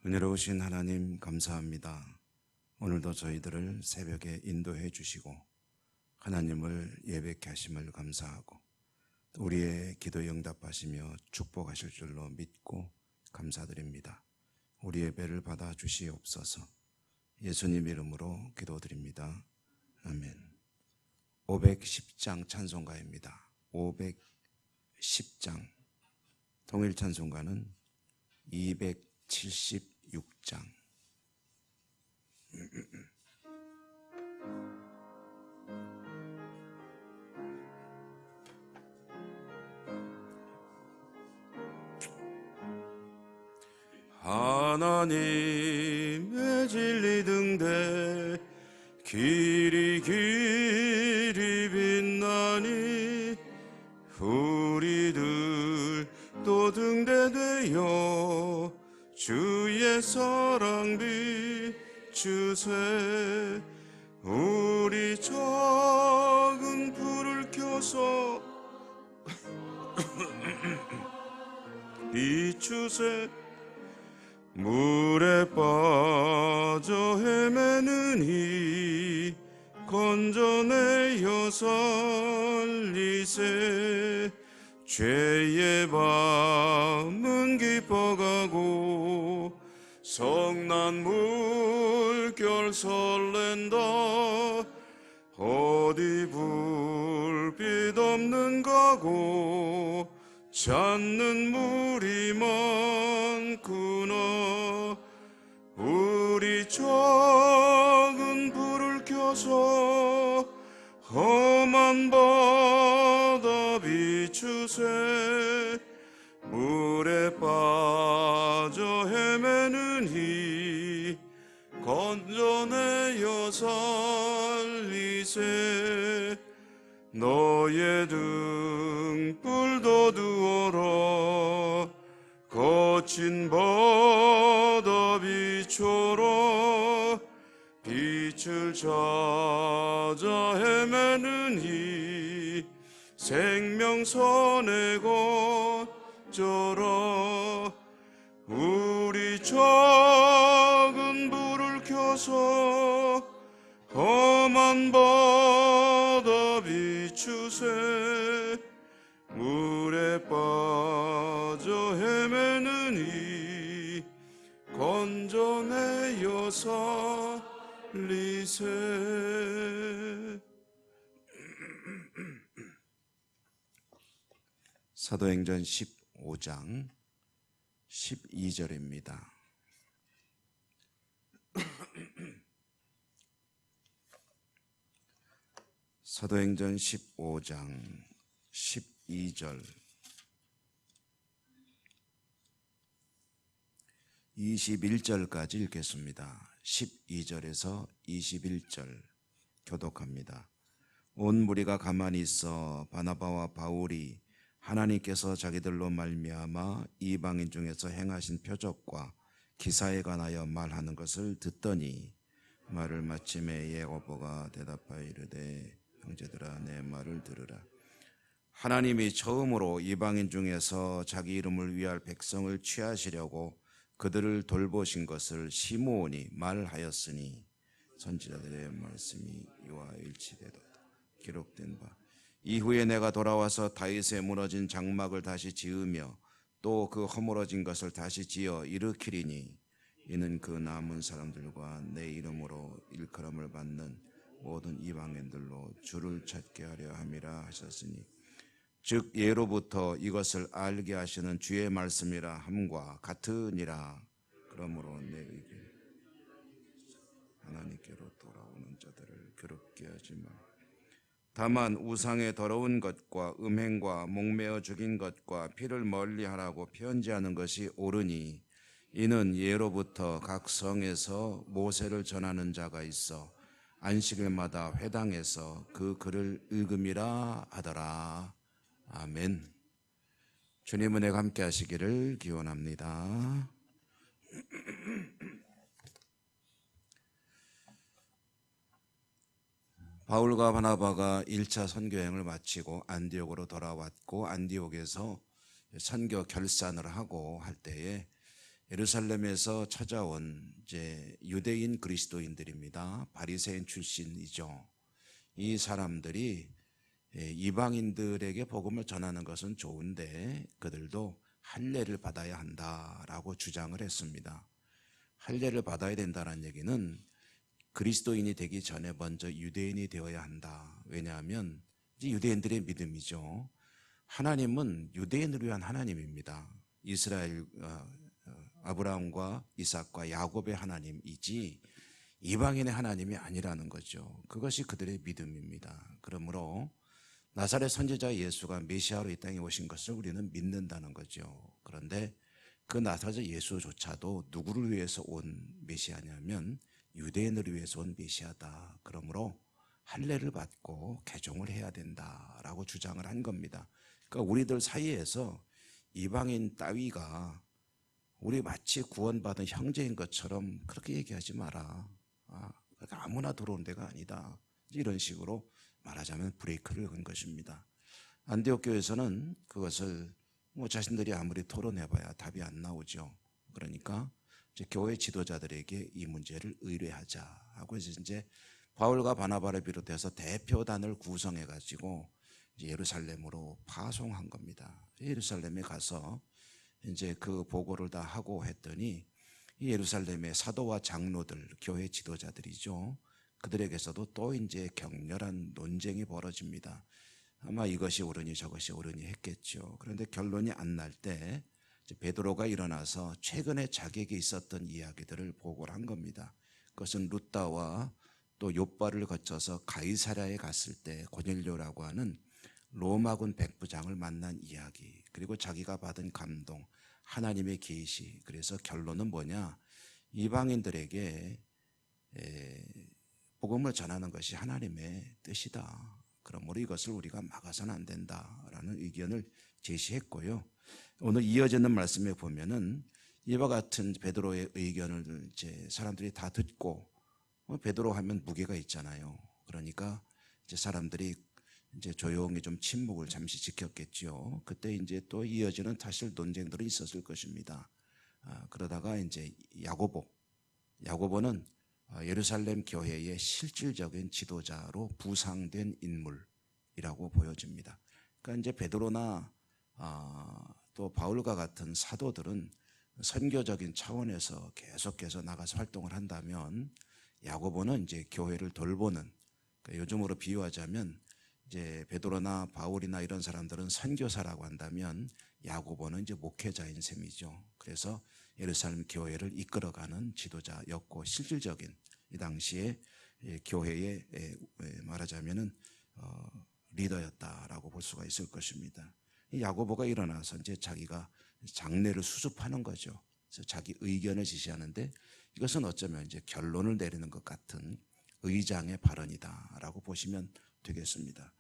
은혜로우신 하나님 감사합니다. 오늘도 저희들을 새벽에 인도해 주시고 하나님을 예배케 하심을 감사하고 우리의 기도 응답하시며 축복하실 줄로 믿고 감사드립니다. 우리 예배를 받아 주시옵소서. 예수님 이름으로 기도드립니다. 아멘. 510장 찬송가입니다. 510장. 통일 찬송가는 276장. 하나님의 진리 등대 길이 빛나니 우리들 또 등대되어 주의 사랑 비추세. 우리 작은 불을 켜서 비추세. 물에 빠져 헤매는 이 건져내어 살리세. 죄의 밤은 깊어가고 성난 물결 설렌다. 어디 불빛 없는 가고 찾는 물이 많구나. 우리 작은 불을 켜서 험한 바다 비추세. 물에 빠져 헤매는 이 건져내어 살리세. 너의 등불도 두어라. 거친 바다 비춰라. 빛을 찾아 헤매는 이 생명선에 걷져라. 우리 작은 불을 켜서 험한 바다 비추세. 물에 빠져 헤매는 이 건져내어 살리세. 사도행전 15장 12절입니다. 사도행전 15장 12절 21절까지 읽겠습니다. 12절에서 21절 교독합니다. 온 무리가 가만히 있어 바나바와 바울이 하나님께서 자기들로 말미암아 이방인 중에서 행하신 표적과 기사에 관하여 말하는 것을 듣더니 말을 마침에 야고보가 대답하여 이르되 형제들아 내 말을 들으라. 하나님이 처음으로 이방인 중에서 자기 이름을 위할 백성을 취하시려고 그들을 돌보신 것을 시므온이 말하였으니 선지자들의 말씀이 이와 일치되도다. 기록된 바 이후에 내가 돌아와서 다윗의 무너진 장막을 다시 지으며 또 그 허물어진 것을 다시 지어 일으키리니 이는 그 남은 사람들과 내 이름으로 일컬음을 받는 모든 이방인들로 주를 찾게 하려 함이라 하셨으니 즉 예로부터 이것을 알게 하시는 주의 말씀이라 함과 같으니라. 그러므로 내 의견 하나님께로 돌아오는 자들을 괴롭게 하지 마. 다만 우상의 더러운 것과 음행과 목매어 죽인 것과 피를 멀리하라고 편지하는 것이 옳으니 이는 예로부터 각 성에서 모세를 전하는 자가 있어 안식일마다 회당에서 그 글을 읽음이라 하더라. 아멘. 주님 은혜가 함께 하시기를 기원합니다. 바울과 바나바가 1차 선교여행을 마치고 안디옥으로 돌아왔고 안디옥에서 선교 결산을 하고 할 때에 예루살렘에서 찾아온 이제 유대인 그리스도인들입니다. 바리새인 출신이죠. 이 사람들이 이방인들에게 복음을 전하는 것은 좋은데 그들도 할례를 받아야 한다라고 주장을 했습니다. 할례를 받아야 된다는 얘기는 그리스도인이 되기 전에 먼저 유대인이 되어야 한다. 왜냐하면 이제 유대인들의 믿음이죠. 하나님은 유대인을 위한 하나님입니다. 이스라엘 아브라함과 이삭과 야곱의 하나님이지 이방인의 하나님이 아니라는 거죠. 그것이 그들의 믿음입니다. 그러므로 나사렛 선지자 예수가 메시아로 이 땅에 오신 것을 우리는 믿는다는 거죠. 그런데 그 나사렛 예수조차도 누구를 위해서 온 메시아냐면 유대인을 위해서 온 메시아다. 그러므로 할례를 받고 개종을 해야 된다라고 주장을 한 겁니다. 그러니까 우리들 사이에서 이방인 따위가 우리 마치 구원받은 형제인 것처럼 그렇게 얘기하지 마라. 아무나 들어온 데가 아니다. 이런 식으로 말하자면 브레이크를 건 것입니다. 안디옥 교회에서는 그것을 자신들이 아무리 토론해봐야 답이 안 나오죠. 그러니까 이제 교회 지도자들에게 이 문제를 의뢰하자 하고 이제 바울과 바나바를 비롯해서 대표단을 구성해 가지고 예루살렘으로 파송한 겁니다. 예루살렘에 가서 이제 그 보고를 다 하고 했더니 예루살렘의 사도와 장로들, 교회 지도자들이죠. 그들에게서도 또 이제 격렬한 논쟁이 벌어집니다. 아마 이것이 옳으니 저것이 옳으니 했겠죠. 그런데 결론이 안 날 때 베드로가 일어나서 최근에 자기에게 있었던 이야기들을 보고를 한 겁니다. 그것은 루다와 또 욥바를 거쳐서 가이사랴에 갔을 때 고넬료라고 하는 로마군 백부장을 만난 이야기, 그리고 자기가 받은 감동, 하나님의 계시. 그래서 결론은 뭐냐? 이방인들에게 복음을 전하는 것이 하나님의 뜻이다. 그러므로 이것을 우리가 막아서는 안 된다라는 의견을 제시했고요. 오늘 이어지는 말씀에 보면은 이와 같은 베드로의 의견을 이제 사람들이 다 듣고, 베드로 하면 무게가 있잖아요. 그러니까 이제 사람들이 이제 조용히 좀 침묵을 잠시 지켰겠죠. 그때 이제 또 이어지는 사실 논쟁들이 있었을 것입니다. 그러다가 이제 야고보는 예루살렘 교회의 실질적인 지도자로 부상된 인물이라고 보여집니다. 그러니까 이제 베드로나 또 바울과 같은 사도들은 선교적인 차원에서 계속해서 나가서 활동을 한다면, 야고보는 이제 교회를 돌보는, 그러니까 요즘으로 비유하자면 이제 베드로나 바울이나 이런 사람들은 선교사라고 한다면 야고보는 이제 목회자인 셈이죠. 그래서 예루살렘 교회를 이끌어가는 지도자였고 실질적인 이 당시에 교회의 말하자면은 리더였다라고 볼 수가 있을 것입니다. 야고보가 일어나서 이제 자기가 장례를 수습하는 거죠. 그래서 자기 의견을 지시하는데 이것은 어쩌면 이제 결론을 내리는 것 같은 의장의 발언이다라고 보시면 되겠습니다.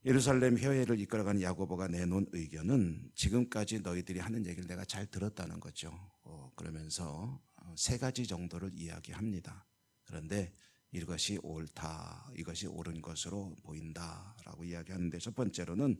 예루살렘 교회를 이끌어가는 야고보가 내놓은 의견은 지금까지 너희들이 하는 얘기를 내가 잘 들었다는 거죠. 그러면서 세 가지 정도를 이야기합니다. 그런데 이것이 옳다, 이것이 옳은 것으로 보인다라고 이야기하는데, 첫 번째로는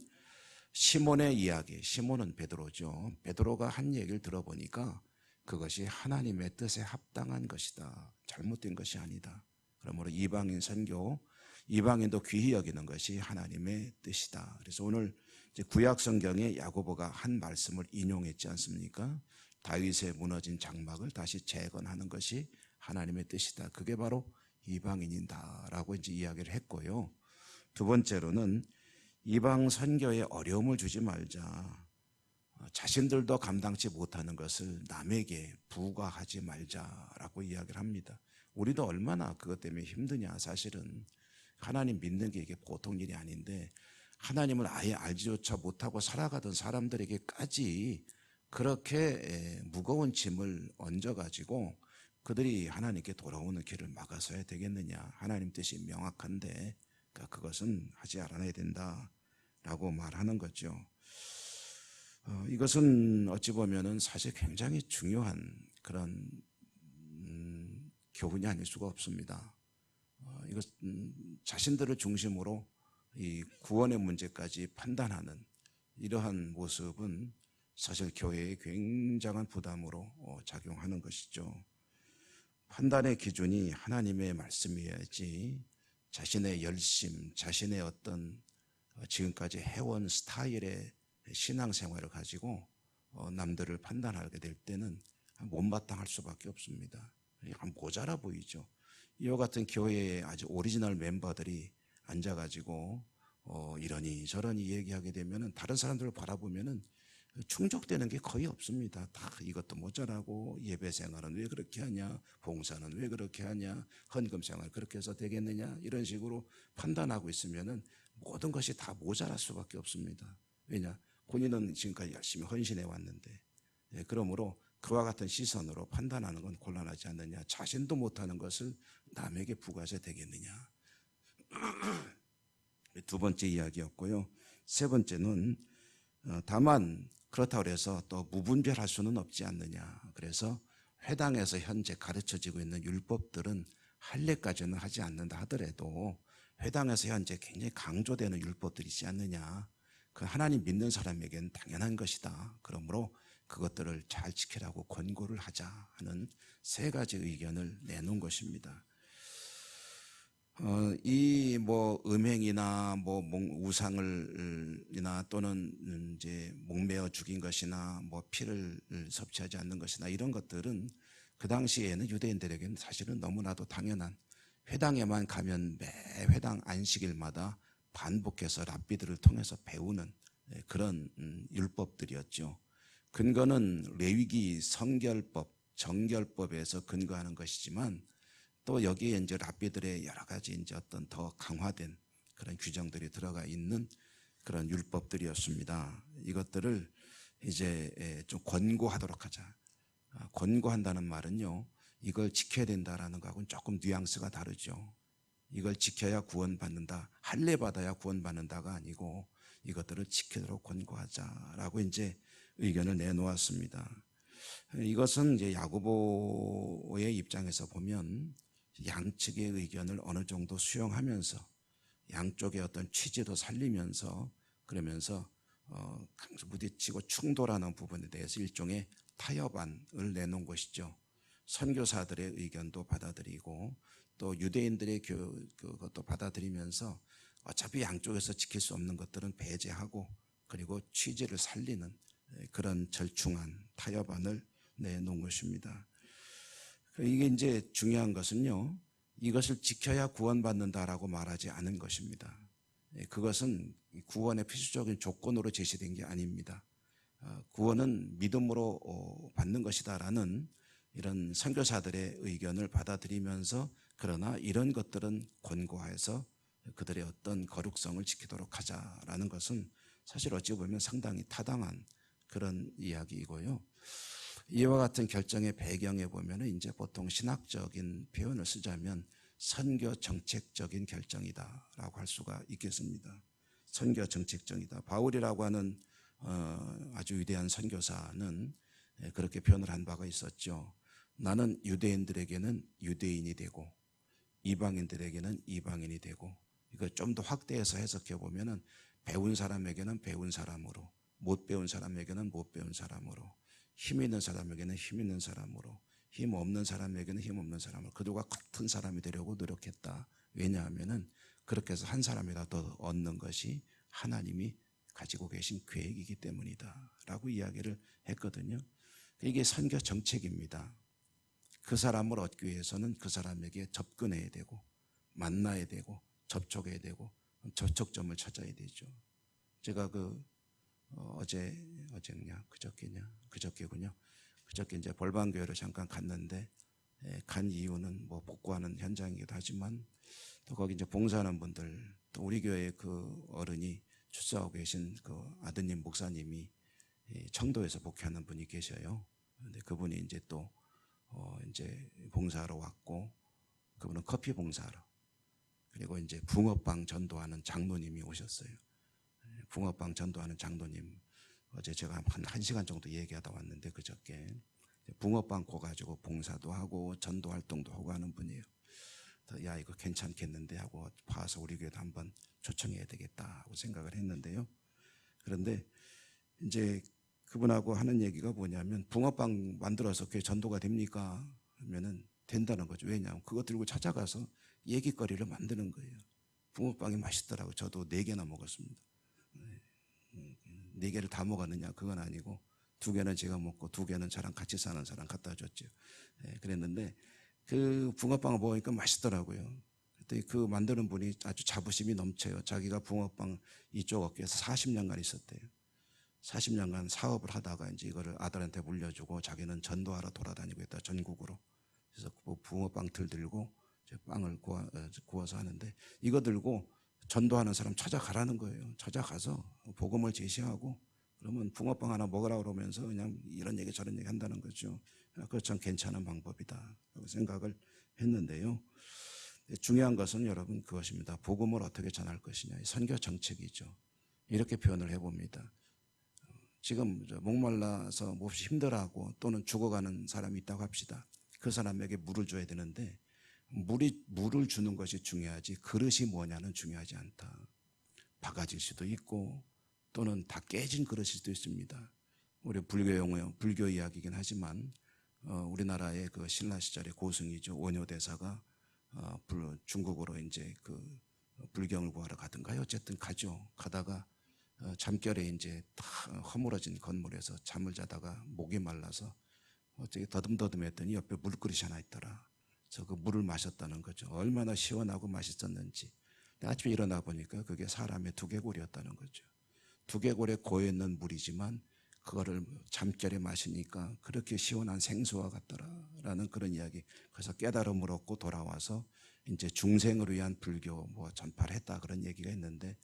시몬의 이야기. 시몬은 베드로죠. 베드로가 한 얘기를 들어보니까 그것이 하나님의 뜻에 합당한 것이다, 잘못된 것이 아니다. 그러므로 이방인 선교, 이방인도 귀히 여기는 것이 하나님의 뜻이다. 그래서 오늘 이제 구약 성경에 야고보가 한 말씀을 인용했지 않습니까? 다윗의 무너진 장막을 다시 재건하는 것이 하나님의 뜻이다. 그게 바로 이방인이다라고 이제 이야기를 했고요. 두 번째로는 이방 선교에 어려움을 주지 말자. 자신들도 감당치 못하는 것을 남에게 부과하지 말자라고 이야기를 합니다. 우리도 얼마나 그것 때문에 힘드냐. 사실은 하나님 믿는 게 이게 보통 일이 아닌데, 하나님을 아예 알지조차 못하고 살아가던 사람들에게까지 그렇게 무거운 짐을 얹어가지고 그들이 하나님께 돌아오는 길을 막아서야 되겠느냐. 하나님 뜻이 명확한데 그것은 하지 않아야 된다라고 말하는 거죠. 이것은 어찌 보면은 사실 굉장히 중요한 그런 교훈이 아닐 수가 없습니다. 이것 자신들을 중심으로 이 구원의 문제까지 판단하는 이러한 모습은 사실 교회에 굉장한 부담으로 작용하는 것이죠. 판단의 기준이 하나님의 말씀이어야지 자신의 열심, 자신의 어떤 지금까지 해온 스타일의 신앙생활을 가지고 남들을 판단하게 될 때는 못마땅할 수밖에 없습니다. 약간 모자라 보이죠. 이와 같은 교회의 아주 오리지널 멤버들이 앉아가지고 이러니 저러니 얘기하게 되면은 다른 사람들을 바라보면은 충족되는 게 거의 없습니다. 다 이것도 모자라고, 예배 생활은 왜 그렇게 하냐, 봉사는 왜 그렇게 하냐, 헌금 생활 그렇게 해서 되겠느냐, 이런 식으로 판단하고 있으면은 모든 것이 다 모자랄 수밖에 없습니다. 왜냐? 본인은 지금까지 열심히 헌신해 왔는데. 그러므로 그와 같은 시선으로 판단하는 건 곤란하지 않느냐, 자신도 못하는 것을 남에게 부과해서 되겠느냐. 두 번째 이야기였고요. 세 번째는 다만 그렇다고 해서 또 무분별할 수는 없지 않느냐. 그래서 회당에서 현재 가르쳐지고 있는 율법들은 할례까지는 하지 않는다 하더라도 회당에서 현재 굉장히 강조되는 율법들이 있지 않느냐. 그 하나님 믿는 사람에게는 당연한 것이다. 그러므로 그것들을 잘 지키라고 권고를 하자 하는 세 가지 의견을 내놓은 것입니다. 이 음행이나 우상을이나 또는 이제 목매어 죽인 것이나 피를 섭취하지 않는 것이나 이런 것들은 그 당시에는 유대인들에게는 사실은 너무나도 당연한, 회당에만 가면 매 회당 안식일마다 반복해서 랍비들을 통해서 배우는 그런 율법들이었죠. 근거는 레위기, 성결법, 정결법에서 근거하는 것이지만 또 여기에 이제 랍비들의 여러 가지 이제 어떤 더 강화된 그런 규정들이 들어가 있는 그런 율법들이었습니다. 이것들을 이제 좀 권고하도록 하자. 권고한다는 말은요, 이걸 지켜야 된다라는 거하고는 조금 뉘앙스가 다르죠. 이걸 지켜야 구원받는다, 할례 받아야 구원받는다가 아니고 이것들을 지키도록 권고하자라고 이제 의견을 내놓았습니다. 이것은 이제 야고보의 입장에서 보면 양측의 의견을 어느 정도 수용하면서 양쪽의 어떤 취지도 살리면서 그러면서 부딪히고 충돌하는 부분에 대해서 일종의 타협안을 내놓은 것이죠. 선교사들의 의견도 받아들이고 또 유대인들의 그것도 받아들이면서 어차피 양쪽에서 지킬 수 없는 것들은 배제하고 그리고 취지를 살리는 그런 절충안, 타협안을 내놓은 것입니다. 이게 이제 중요한 것은요, 이것을 지켜야 구원받는다라고 말하지 않은 것입니다. 그것은 구원의 필수적인 조건으로 제시된 게 아닙니다. 구원은 믿음으로 받는 것이다라는 이런 선교사들의 의견을 받아들이면서 그러나 이런 것들은 권고해서 그들의 어떤 거룩성을 지키도록 하자라는 것은 사실 어찌 보면 상당히 타당한 그런 이야기이고요. 이와 같은 결정의 배경에 보면은 이제 보통 신학적인 표현을 쓰자면 선교 정책적인 결정이다라고 할 수가 있겠습니다. 선교 정책적이다. 바울이라고 하는 아주 위대한 선교사는 그렇게 표현을 한 바가 있었죠. 나는 유대인들에게는 유대인이 되고 이방인들에게는 이방인이 되고, 이거 좀 더 확대해서 해석해 보면은 배운 사람에게는 배운 사람으로, 못 배운 사람에게는 못 배운 사람으로, 힘 있는 사람에게는 힘 있는 사람으로, 힘 없는 사람에게는 힘 없는 사람으로 그들과 같은 사람이 되려고 노력했다. 왜냐하면은 그렇게 해서 한 사람이라도 얻는 것이 하나님이 가지고 계신 계획이기 때문이다 라고 이야기를 했거든요. 이게 선교 정책입니다. 그 사람을 얻기 위해서는 그 사람에게 접근해야 되고 만나야 되고 접촉해야 되고 접촉점을 찾아야 되죠. 제가 어제냐 그저께군요. 그저께 이제 벌방교회를 잠깐 갔는데 간 이유는 복구하는 현장이기도 하지만 또 거기 이제 봉사하는 분들, 또 우리 교회 그 어른이 출석하고 계신 그 아드님 목사님이 청도에서 목회하는 분이 계셔요. 근데 그분이 이제 또 이제 봉사하러 왔고, 그분은 커피 봉사하러, 그리고 이제 붕어빵 전도하는 장로님이 오셨어요. 붕어빵 전도하는 장로님, 어제 제가 한 1시간 정도 얘기하다 왔는데 그저께 붕어빵 구워가지고 봉사도 하고 전도 활동도 하고 하는 분이에요. 야, 이거 괜찮겠는데 하고 봐서 우리 교회도 한번 초청해야 되겠다 하고 생각을 했는데요. 그런데 이제 그분하고 하는 얘기가 뭐냐면 붕어빵 만들어서 그게 전도가 됩니까? 하면은 된다는 거죠. 왜냐하면 그거 들고 찾아가서 얘기거리를 만드는 거예요. 붕어빵이 맛있더라고요. 저도 4개나 먹었습니다. 4개를 다 먹었느냐 그건 아니고 2개는 제가 먹고 2개는 저랑 같이 사는 사람 갖다 줬죠. 그랬는데 그 붕어빵을 먹으니까 맛있더라고요. 그때 그 만드는 분이 아주 자부심이 넘쳐요. 자기가 붕어빵 이쪽 업계에서 40년간 있었대요. 40년간 사업을 하다가 이제 이거를 아들한테 물려주고 자기는 전도하러 돌아다니고 있다, 전국으로. 그래서 그 붕어빵 틀 들고 빵을 구워서 하는데 이거 들고 전도하는 사람 찾아가라는 거예요. 찾아가서 복음을 제시하고 그러면 붕어빵 하나 먹으라 그러면서 그냥 이런 얘기 저런 얘기 한다는 거죠. 그거 참 괜찮은 방법이다 라고 생각을 했는데요. 중요한 것은 여러분 그것입니다. 복음을 어떻게 전할 것이냐. 선교 정책이죠. 이렇게 표현을 해봅니다. 지금 목말라서 몹시 힘들어하고 또는 죽어가는 사람이 있다고 합시다. 그 사람에게 물을 줘야 되는데 물을 주는 것이 중요하지 그릇이 뭐냐는 중요하지 않다. 바가지일 수도 있고 또는 다 깨진 그릇일 수도 있습니다. 우리 불교 용어, 불교 이야기이긴 하지만 우리나라의 그 신라 시절의 고승이죠. 원효대사가 중국으로 이제 그 불경을 구하러 가든가요. 어쨌든 가죠. 가다가 잠결에 이제 다 허물어진 건물에서 잠을 자다가 목이 말라서 어떻게 더듬더듬했더니 옆에 물그릇이 하나 있더라. 그래서 그 물을 마셨다는 거죠. 얼마나 시원하고 맛있었는지. 아침에 일어나 보니까 그게 사람의 두개골이었다는 거죠. 두개골에 고여있는 물이지만 그거를 잠결에 마시니까 그렇게 시원한 생수와 같더라라는 그런 이야기. 그래서 깨달음을 얻고 돌아와서 이제 중생을 위한 불교 뭐 전파를 했다 그런 얘기가 있는데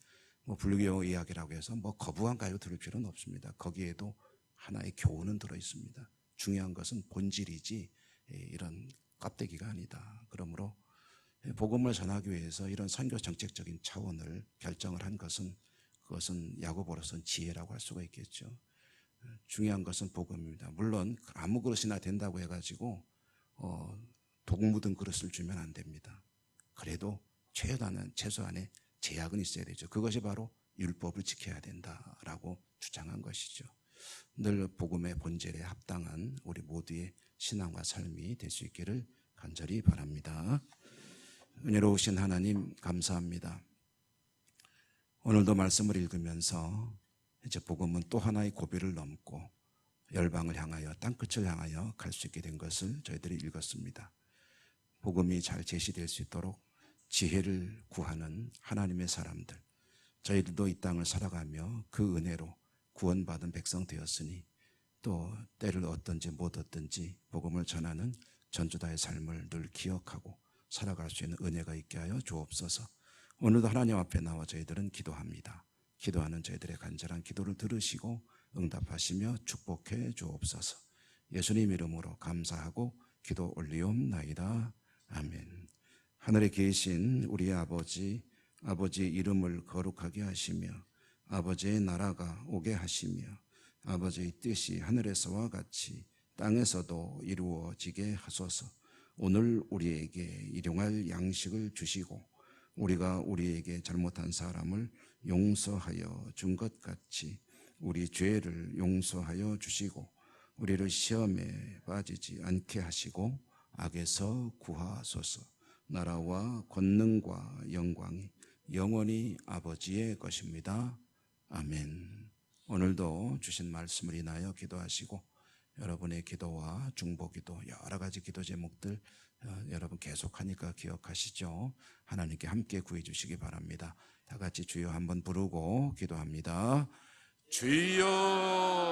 뭐 불교 이야기라고 해서 뭐 거부한 가요 들을 필요는 없습니다. 거기에도 하나의 교훈은 들어 있습니다. 중요한 것은 본질이지 이런 껍데기가 아니다. 그러므로 복음을 전하기 위해서 이런 선교 정책적인 차원을 결정을 한 것은 그것은 야고보로서는 지혜라고 할 수가 있겠죠. 중요한 것은 복음입니다. 물론 아무 그릇이나 된다고 해가지고 독 묻은 그릇을 주면 안 됩니다. 그래도 최소한의 제약은 있어야 되죠. 그것이 바로 율법을 지켜야 된다라고 주장한 것이죠. 늘 복음의 본질에 합당한 우리 모두의 신앙과 삶이 될 수 있기를 간절히 바랍니다. 은혜로우신 하나님 감사합니다. 오늘도 말씀을 읽으면서 이제 복음은 또 하나의 고비를 넘고 열방을 향하여 땅끝을 향하여 갈 수 있게 된 것을 저희들이 읽었습니다. 복음이 잘 제시될 수 있도록 지혜를 구하는 하나님의 사람들, 저희들도 이 땅을 살아가며 그 은혜로 구원받은 백성 되었으니 또 때를 얻든지 못 얻든지 복음을 전하는 전주다의 삶을 늘 기억하고 살아갈 수 있는 은혜가 있게 하여 주옵소서. 오늘도 하나님 앞에 나와 저희들은 기도합니다. 기도하는 저희들의 간절한 기도를 들으시고 응답하시며 축복해 주옵소서. 예수님 이름으로 감사하고 기도 올리옵나이다. 아멘. 하늘에 계신 우리 아버지, 아버지의 이름을 거룩하게 하시며 아버지의 나라가 오게 하시며 아버지의 뜻이 하늘에서와 같이 땅에서도 이루어지게 하소서. 오늘 우리에게 일용할 양식을 주시고 우리가 우리에게 잘못한 사람을 용서하여 준 것 같이 우리 죄를 용서하여 주시고 우리를 시험에 빠지지 않게 하시고 악에서 구하소서. 나라와 권능과 영광이 영원히 아버지의 것입니다. 아멘. 오늘도 주신 말씀을 인하여 기도하시고 여러분의 기도와 중보기도 여러 가지 기도 제목들 여러분 계속하니까 기억하시죠? 하나님께 함께 구해 주시기 바랍니다. 다 같이 주여 한번 부르고 기도합니다. 주여